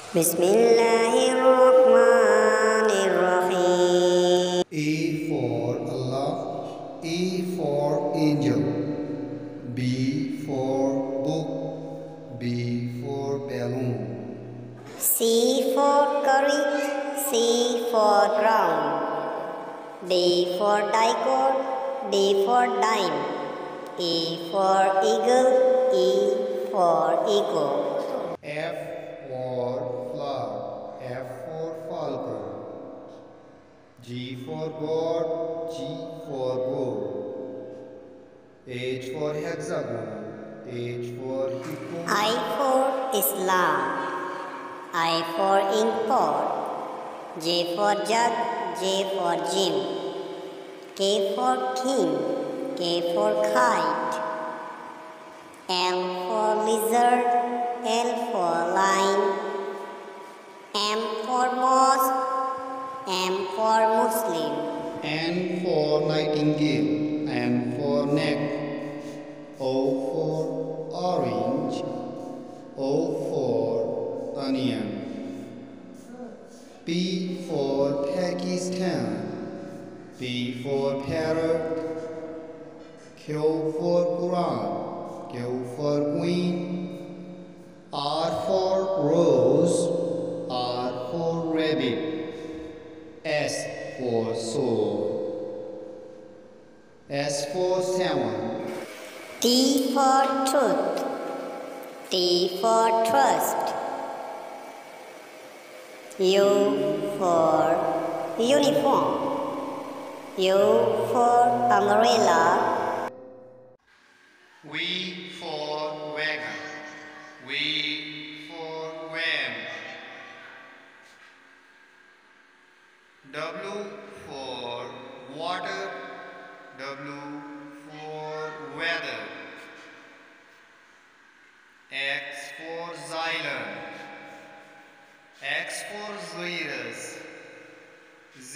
Bismillahirrahmanirrahim. A for Allah, A for angel, B for book, B for balloon, C for courage, C for ground, D for dicord, D for dime, E for eagle, E for ego. F for flower, F for falcon, G for God, G for gold, H for hexagon, H for hippo, I for Islam, I for inkpot, J for jug, J for gym, K for king, K for kite, L for lizard, L for lion, M for mosque, M for Muslim. N for nightingale, N for neck, O for orange, O for onion, P for Pakistan, P for parrot, Q for Quran, Q for queen, R for rose, R for rabbit, S for soul, S for salmon, T for truth, T for trust, U for uniform, U for umbrella, V for wagon, V for van, W for water, W for weather, X for xylem, X for virus, Z